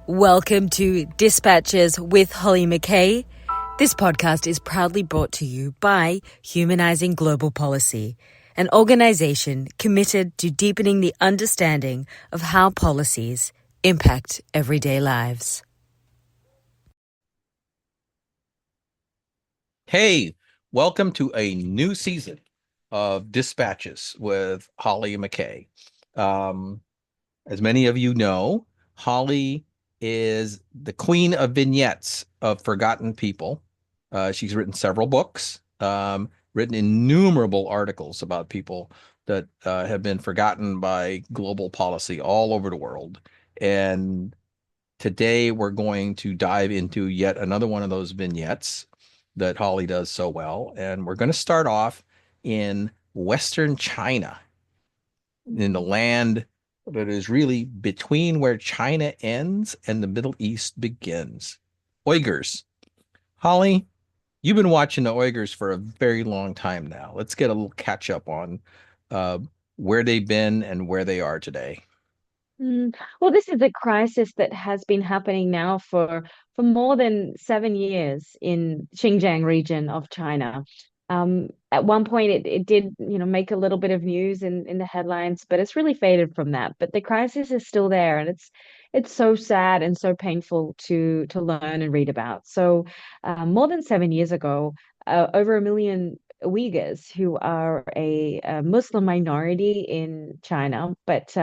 Welcome to Dispatches with Hollie McKay. This podcast is proudly brought to you by Humanizing Global Policy, an organization committed to deepening the understanding of how policies impact everyday lives. Hey, welcome to a new season of Dispatches with Hollie McKay. As many of you know, Hollie is the queen of vignettes of forgotten people. She's written several books, written innumerable articles about people that have been forgotten by global policy all over the world. And today we're going to dive into yet another one of those vignettes that Hollie does so well. And we're going to start off in Western China, in the land that is really between where China ends and the Middle East begins. Uyghurs. Hollie, you've been watching the Uyghurs for a very long time now. Let's get a little catch up on uh, where they've been and where they are today. Well, this is a crisis that has been happening now for more than 7 years in Xinjiang region of China. At one point, it did, make a little bit of news in the headlines, but it's really faded from that. But the crisis is still there, and it's so sad and so painful to learn and read about. So, more than 7 years ago, over 1 million Uyghurs, who are a Muslim minority in China, but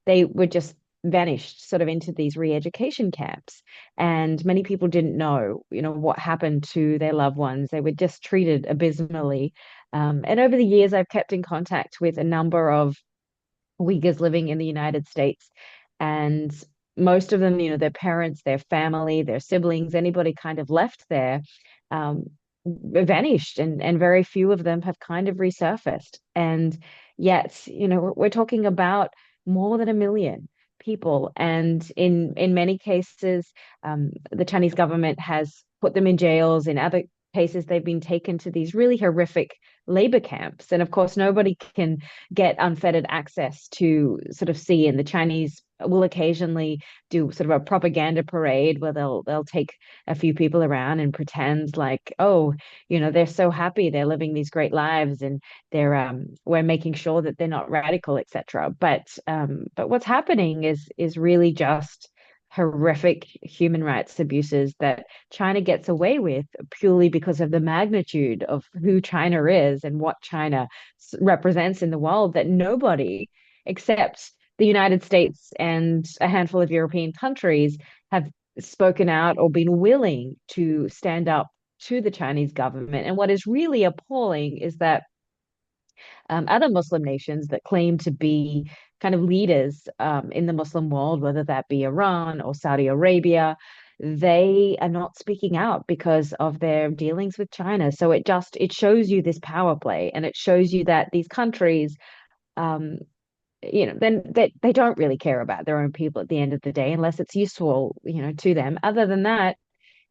they were just vanished sort of into these re-education camps, and many people didn't know what happened to their loved ones. They were just treated abysmally, and over the years I've kept in contact with a number of Uyghurs living in the United States, and most of them, their parents, their family, their siblings, anybody kind of left there, um, vanished, and very few of them have kind of resurfaced. And yet, we're talking about more than 1 million people, and in many cases, the Chinese government has put them in jails. In other cases, they've been taken to these really horrific labor camps, and of course, nobody can get unfettered access to sort of see. And the Chinese will occasionally do sort of a propaganda parade where they'll take a few people around and pretend like, oh, they're so happy, they're living these great lives, and we're making sure that they're not radical, etc. But what's happening is really just horrific human rights abuses that China gets away with purely because of the magnitude of who China is and what China represents in the world, that nobody except the United States and a handful of European countries have spoken out or been willing to stand up to the Chinese government. And what is really appalling is that other Muslim nations that claim to be kind of leaders in the Muslim world, whether that be Iran or Saudi Arabia, they are not speaking out because of their dealings with China. So it shows you this power play, and it shows you that these countries, um, then they don't really care about their own people at the end of the day, unless it's useful, to them. Other than that,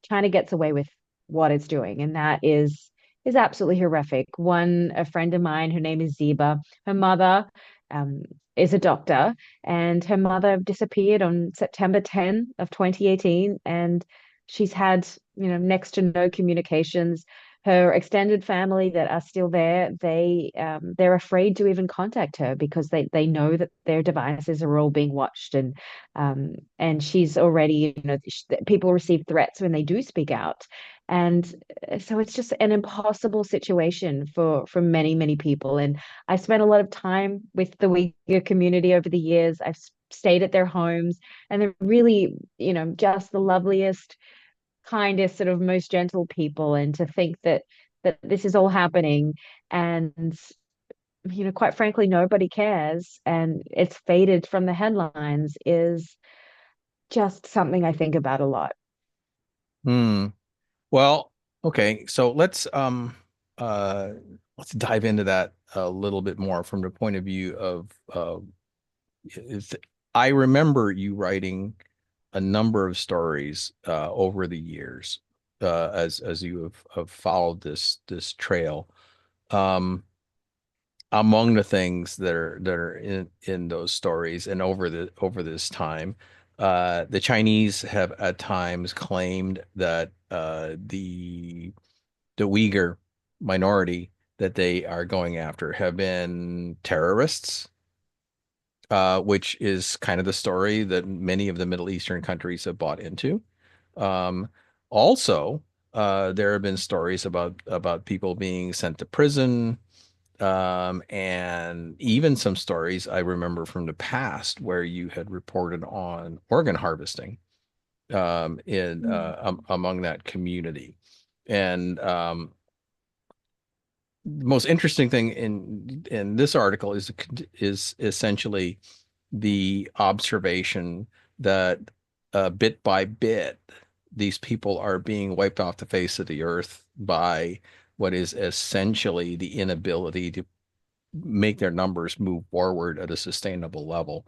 China gets away with what it's doing, and that is absolutely horrific. A friend of mine, her name is Ziba. Her mother um, is a doctor, and her mother disappeared on September 10 of 2018, and she's had, next to no communications. Her extended family that are still there, they're afraid to even contact her because they know that their devices are all being watched, and she's already, people receive threats when they do speak out. And so it's just an impossible situation for many people. And I've spent a lot of time with the Uyghur community over the years. I've stayed at their homes, and they're really, just the loveliest, kindest, sort of most gentle people. And to think that this is all happening, and quite frankly, nobody cares, and it's faded from the headlines, is just something I think about a lot. Hmm. Well, okay, so let's dive into that a little bit more from the point of view of is I remember you writing a number of stories over the years as you have followed this trail. Um, Among the things that are in those stories and over this time, The Chinese have at times claimed that the Uyghur minority that they are going after have been terrorists, which is kind of the story that many of the Middle Eastern countries have bought into. Um, Also, there have been stories about people being sent to prison, and even some stories I remember from the past where you had reported on organ harvesting in Mm. among that community. And the most interesting thing in this article is essentially the observation that bit by bit these people are being wiped off the face of the earth by what is essentially the inability to make their numbers move forward at a sustainable level,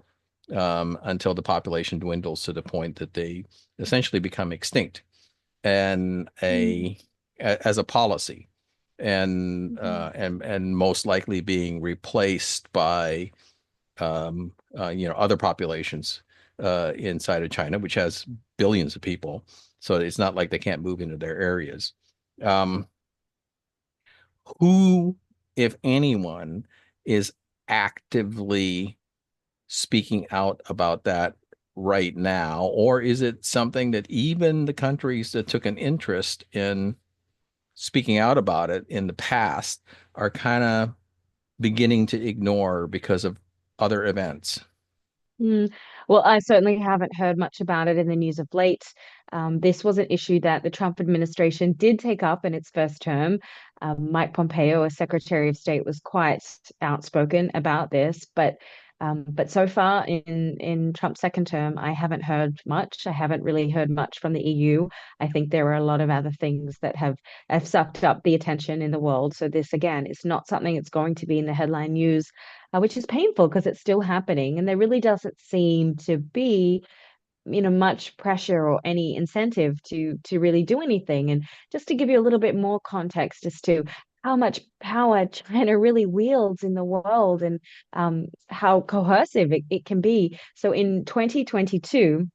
until the population dwindles to the point that they essentially become extinct and Mm. as a policy, Mhm. and most likely being replaced by other populations inside of China, which has billions of people. So it's not like they can't move into their areas. Um, who, if anyone, is actively speaking out about that right now? Or is it something that even the countries that took an interest in speaking out about it in the past are kind of beginning to ignore because of other events? Mm. Well, I certainly haven't heard much about it in the news of late. This was an issue that the Trump administration did take up in its first term. Mike Pompeo, as Secretary of State, was quite outspoken about this, but so far in Trump's second term, I haven't heard much. I haven't really heard much from the EU. I think there are a lot of other things that have sucked up the attention in the world. So this again is not something that's going to be in the headline news, which is painful because it's still happening. And there really doesn't seem to be, much pressure or any incentive to really do anything. And just to give you a little bit more context as to how much power China really wields in the world and how coercive it can be. So in 2022,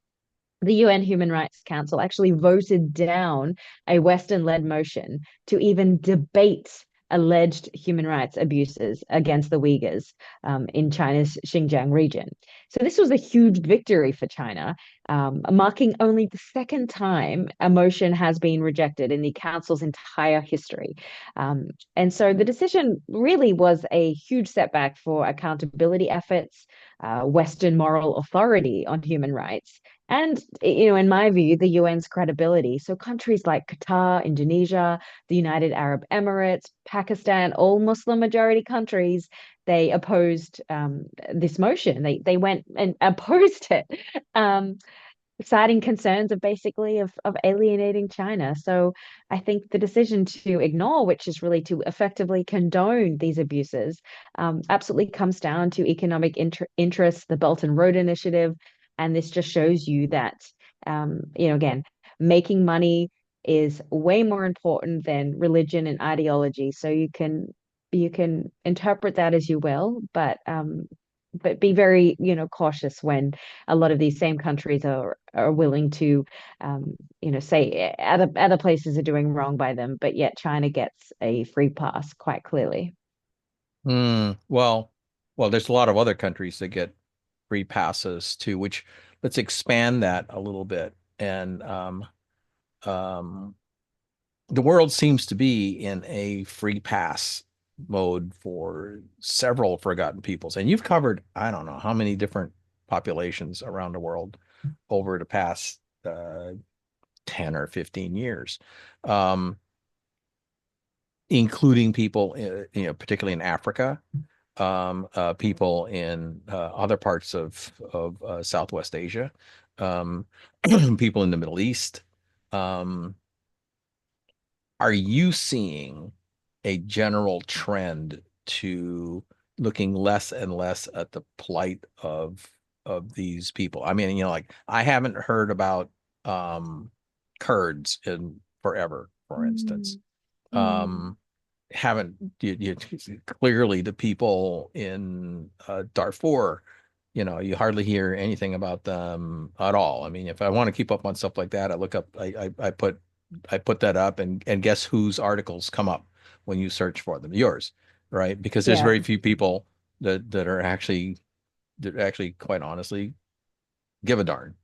the UN Human Rights Council actually voted down a Western-led motion to even debate alleged human rights abuses against the Uyghurs in China's Xinjiang region. So this was a huge victory for China, marking only the second time a motion has been rejected in the council's entire history. Um, and so the decision really was a huge setback for accountability efforts, Western moral authority on human rights, and, in my view, the UN's credibility. So countries like Qatar, Indonesia, the United Arab Emirates, Pakistan, all Muslim majority countries, they opposed this motion. They went and opposed it, um, citing concerns of basically of alienating China. So I think the decision to ignore, which is really to effectively condone these abuses, absolutely comes down to economic interests, the Belt and Road Initiative, and this just shows you that, again, making money is way more important than religion and ideology. So you can interpret that as you will, but be very, cautious when a lot of these same countries are willing to, say other places are doing wrong by them, but yet China gets a free pass quite clearly. Well, there's a lot of other countries that get free passes too, which let's expand that a little bit. And um, the world seems to be in a free pass mode for several forgotten peoples. And you've covered, I don't know how many different populations around the world over the past 10 or 15 years, um, including people, particularly in Africa, people in other parts of Southwest Asia, um, people in the Middle East. Um, are you seeing a general trend to looking less and less at the plight of these people? I mean, like I haven't heard about Kurds in forever, for instance. Mm. Mm. Haven't you, clearly the people in Darfur you hardly hear anything about them at all. I mean, if I want to keep up on stuff like that, I look up, I put that up, and guess whose articles come up when you search for them? Yours, right? Because there's Yeah. very few people that actually quite honestly give a darn,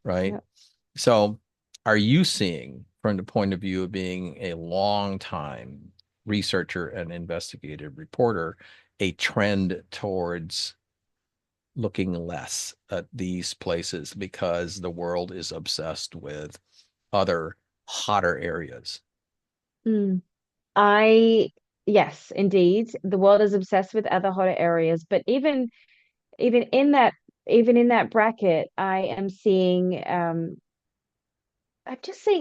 right? Yeah. So, are you seeing, from the point of view of being a long time researcher and investigative reporter, a trend towards looking less at these places because the world is obsessed with other hotter areas? Mm. I, yes, indeed. The world is obsessed with other hotter areas, but even in that even in that bracket, I'm just seeing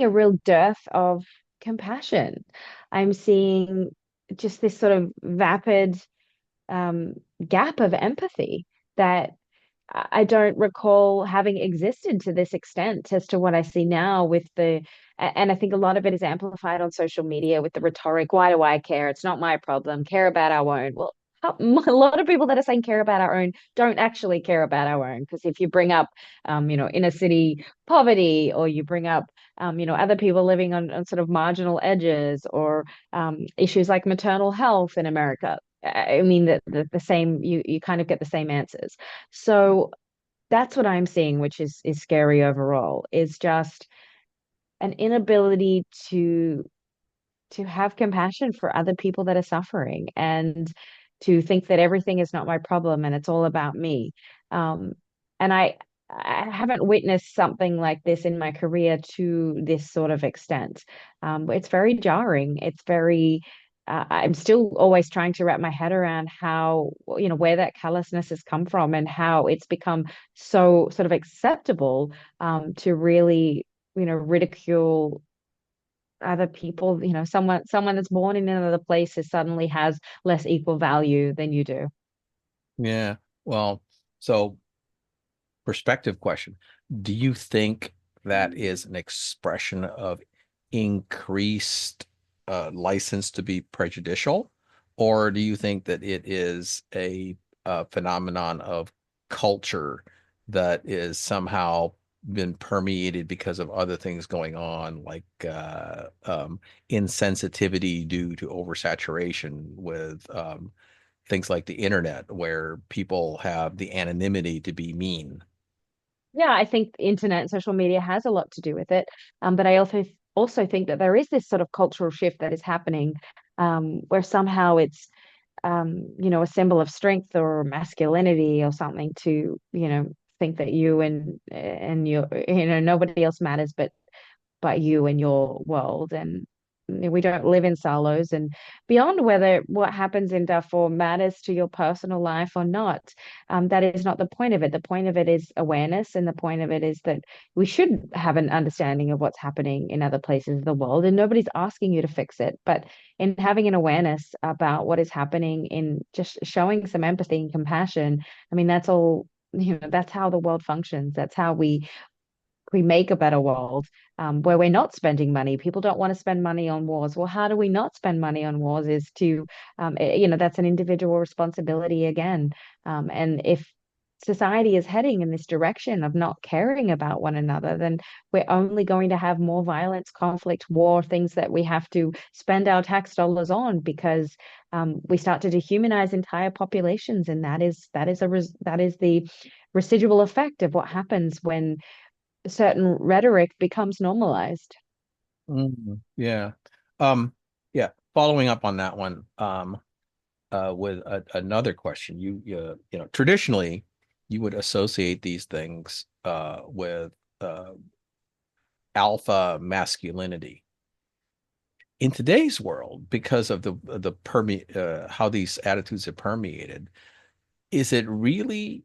a real dearth of compassion. I'm seeing just this sort of vapid um, gap of empathy that I don't recall having existed to this extent as to what I see now and I think a lot of it is amplified on social media with the rhetoric, why do I care? It's not my problem. Care about our own. Well, a lot of people that are saying care about our own don't actually care about our own. Because if you bring up, inner city poverty, or you bring up, other people living on sort of marginal edges, or issues like maternal health in America, I mean, the same, you kind of get the same answers. So that's what I'm seeing, which is scary overall, is just an inability to have compassion for other people that are suffering, and to think that everything is not my problem and it's all about me. Um, and I haven't witnessed something like this in my career to this sort of extent. It's very jarring. It's very I'm still always trying to wrap my head around how, where that callousness has come from, and how it's become so sort of acceptable to really, ridicule other people. Someone that's born in another place is suddenly has less equal value than you do. Yeah. Well, so perspective question. Do you think that is an expression of increased license to be prejudicial? Or do you think that it is a phenomenon of culture that is somehow been permeated because of other things going on, like insensitivity due to oversaturation with things like the internet, where people have the anonymity to be mean? Yeah, I think internet and social media has a lot to do with it. But I also think that there is this sort of cultural shift that is happening, where somehow it's a symbol of strength or masculinity or something to, think that you and nobody else matters but you and your world. And we don't live in silos. And beyond whether what happens in Darfur matters to your personal life or not, that is not the point of it. The point of it is awareness, and the point of it is that we should have an understanding of what's happening in other places of the world. And nobody's asking you to fix it, but in having an awareness about what is happening, in just showing some empathy and compassion, I mean, that's all. That's how the world functions. That's how we make a better world, where we're not spending money. People don't want to spend money on wars. Well, how do we not spend money on wars? Is to, that's an individual responsibility again. And if society is heading in this direction of not caring about one another, then we're only going to have more violence, conflict, war, things that we have to spend our tax dollars on, because we start to dehumanize entire populations, and that is the residual effect of what happens when certain rhetoric becomes normalized. Yeah. Yeah. Following up on that one, with another question, traditionally you would associate these things with alpha masculinity. In today's world, because of how these attitudes are permeated, is it really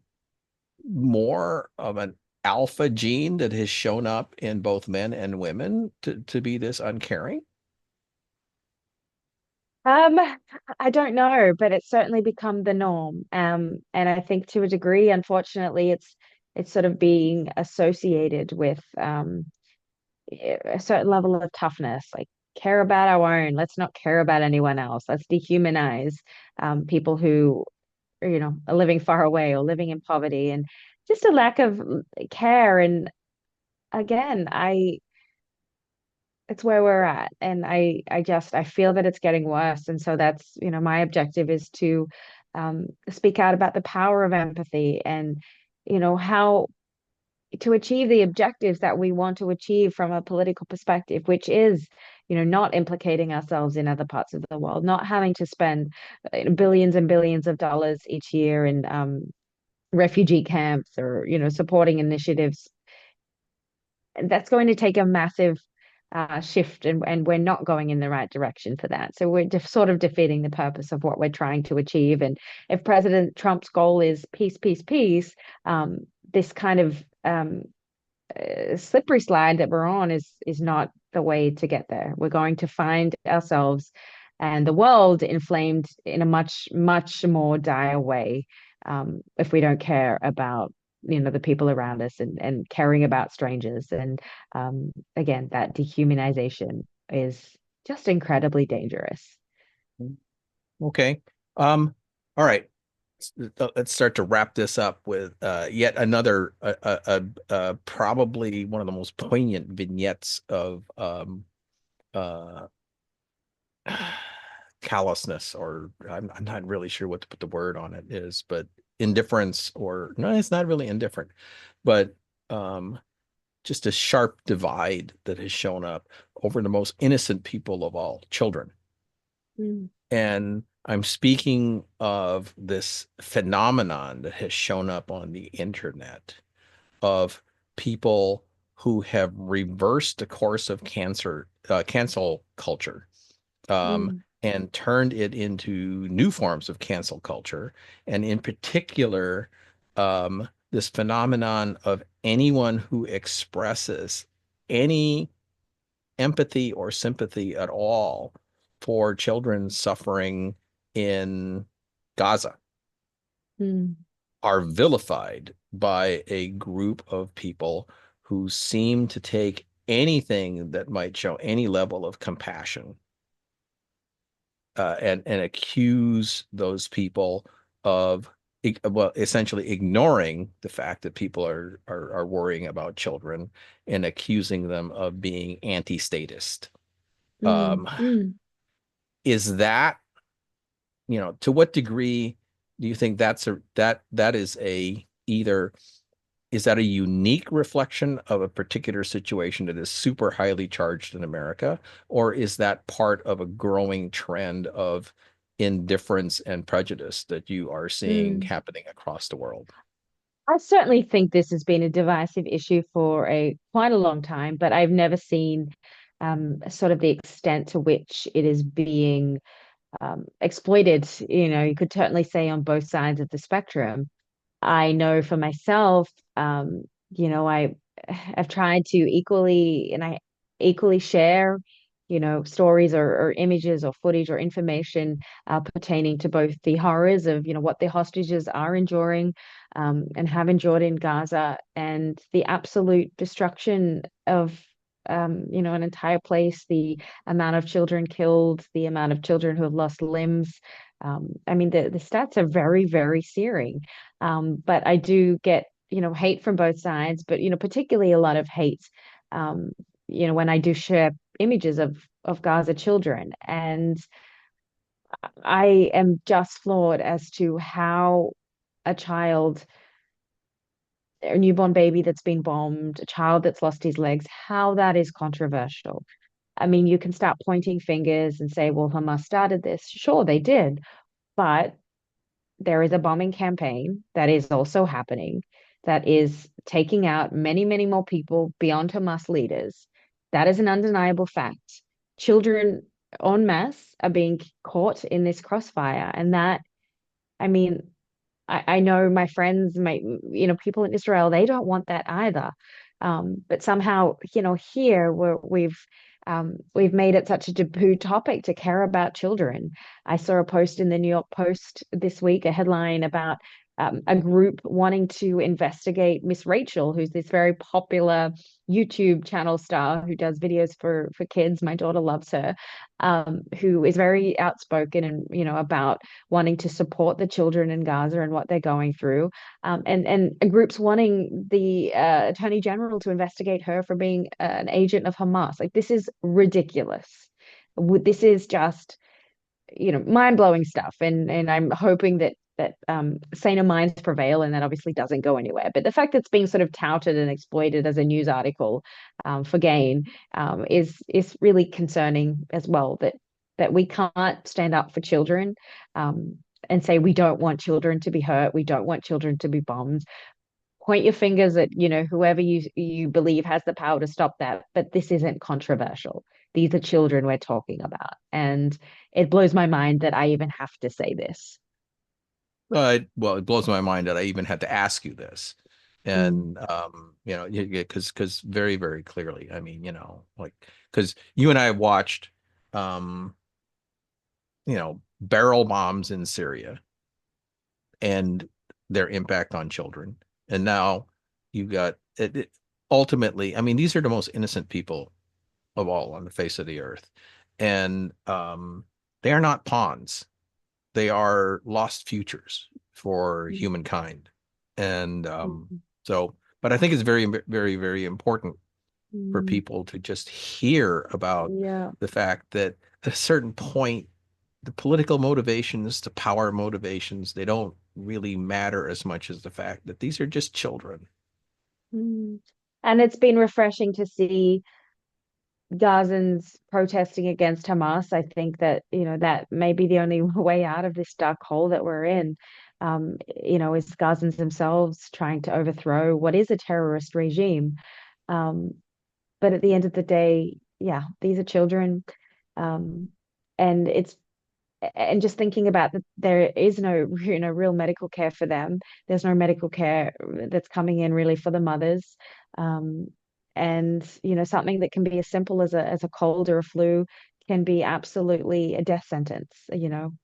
more of an alpha gene that has shown up in both men and women to be this uncaring? Um, I don't know, but it's certainly become the norm. And I think to a degree, unfortunately, it's sort of being associated with a certain level of toughness, like care about our own. Let's not care about anyone else. Let's dehumanize people who are living far away or living in poverty, and just a lack of care. And again, it's where we're at. And I feel that it's getting worse. And so that's, my objective is to speak out about the power of empathy, and, how to achieve the objectives that we want to achieve from a political perspective, which is, not implicating ourselves in other parts of the world, not having to spend billions and billions of dollars each year in refugee camps, or, supporting initiatives. That's going to take a massive shift, and we're not going in the right direction for that. So we're sort of defeating the purpose of what we're trying to achieve. And if President Trump's goal is peace, peace, peace, this kind of slippery slide that we're on is not the way to get there. We're going to find ourselves and the world inflamed in a much, much more dire way, if we don't care about the people around us, and caring about strangers. And again, that dehumanization is just incredibly dangerous. Okay. All right. Let's start to wrap this up with yet another probably one of the most poignant vignettes of callousness, or I'm not really sure what to put the word on it is, but indifference, or no, it's not really indifferent, but just a sharp divide that has shown up over the most innocent people of all, children. Mm. And I'm speaking of this phenomenon that has shown up on the internet of people who have reversed the course of cancel culture, and turned it into new forms of cancel culture. And in particular, this phenomenon of anyone who expresses any empathy or sympathy at all for children suffering in Gaza are vilified by a group of people who seem to take anything that might show any level of compassion, and accuse those people of, well, essentially ignoring the fact that people are worrying about children, and accusing them of being anti-statist. Is that, to what degree do you think that is either, is that a unique reflection of a particular situation that is super highly charged in America, or is that part of a growing trend of indifference and prejudice that you are seeing happening across the world? I certainly think this has been a divisive issue for quite a long time, but I've never seen sort of the extent to which it is being exploited. You could certainly say on both sides of the spectrum. I know for myself, I have tried to equally share, stories, or images or footage or information pertaining to both the horrors of, what the hostages are enduring, and have endured in Gaza, and the absolute destruction of, an entire place, the amount of children killed, the amount of children who have lost limbs. I mean, the stats are very, very searing. But I do get, hate from both sides, but, particularly a lot of hate, when I do share images of Gaza children. And I am just floored as to how a child, a newborn baby that's been bombed, a child that's lost his legs, how that is controversial. I mean, you can start pointing fingers and say, well, Hamas started this. Sure, they did. But there is a bombing campaign that is also happening, that is taking out many, many more people beyond Hamas leaders. That is an undeniable fact. Children en masse are being caught in this crossfire. And that, I mean, I know my friends, people in Israel, they don't want that either. But somehow, here we've made it such a taboo topic to care about children. I saw a post in the New York Post this week, a headline about a group wanting to investigate Miss Rachel, who's this very popular YouTube channel star who does videos for kids. My daughter loves her, who is very outspoken and about wanting to support the children in Gaza and what they're going through. And groups wanting the Attorney General to investigate her for being an agent of Hamas. Like, this is ridiculous. This is just mind-blowing stuff, and I'm hoping that saner minds prevail, and that obviously doesn't go anywhere. But the fact that it's being sort of touted and exploited as a news article for gain is really concerning as well, that we can't stand up for children and say we don't want children to be hurt, we don't want children to be bombed. Point your fingers at whoever you believe has the power to stop that, but this isn't controversial. These are children we're talking about, and it blows my mind that I even have to say this. Well, it blows my mind that I even had to ask you this. And because very, very clearly, I mean, like, because you and I have watched barrel bombs in Syria and their impact on children. And now you got it, ultimately, I mean, these are the most innocent people of all on the face of the earth. And they are not pawns. They are lost futures for humankind. And but I think it's very, very, very important for people to just hear about the fact that at a certain point, the political motivations, the power motivations, they don't really matter as much as the fact that these are just children. And it's been refreshing to see Gazans protesting against Hamas. I think that that may be the only way out of this dark hole that we're in. Is Gazans themselves trying to overthrow what is a terrorist regime. But at the end of the day, these are children, and just thinking about that, there is no real medical care for them. There's no medical care that's coming in really for the mothers. And something that can be as simple as a cold or a flu can be absolutely a death sentence.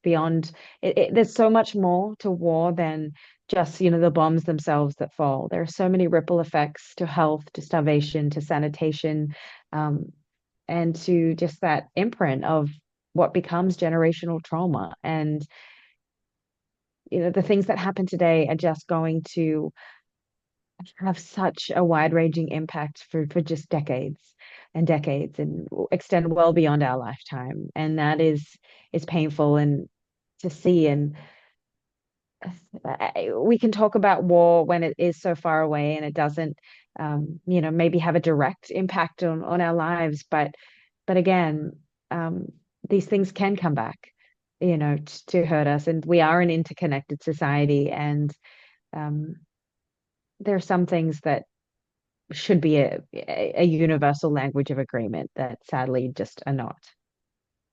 Beyond it, there's so much more to war than just the bombs themselves that fall. There are so many ripple effects to health, to starvation, to sanitation, and to just that imprint of what becomes generational trauma. And the things that happen today are just going to have such a wide-ranging impact for just decades and decades, and extend well beyond our lifetime. And that is painful and to see. And we can talk about war when it is so far away and it doesn't maybe have a direct impact on our lives, but again, these things can come back to hurt us. And we are an interconnected society, and there are some things that should be a universal language of agreement that sadly just are not.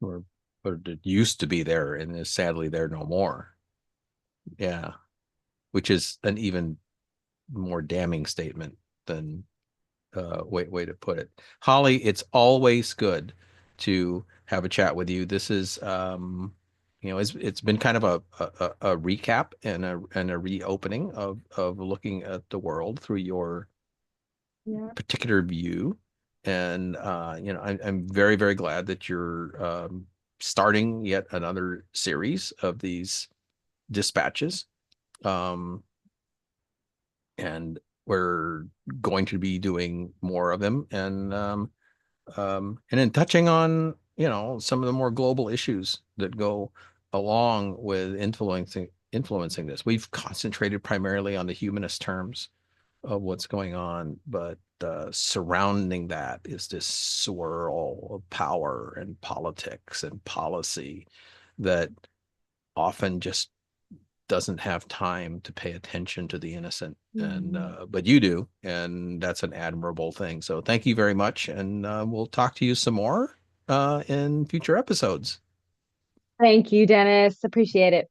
Or it used to be there and is sadly there no more. Yeah. Which is an even more damning statement than way to put it. Hollie, it's always good to have a chat with you. This is it's been kind of a recap and a reopening of looking at the world through your particular view. And I'm very, very glad that you're starting yet another series of these dispatches. And we're going to be doing more of them, and then touching on some of the more global issues that go along with influencing this. We've concentrated primarily on the humanist terms of what's going on, but surrounding that is this swirl of power and politics and policy that often just doesn't have time to pay attention to the innocent. And but you do, and that's an admirable thing. So thank you very much, and we'll talk to you some more in future episodes. Thank you, Dennis. Appreciate it.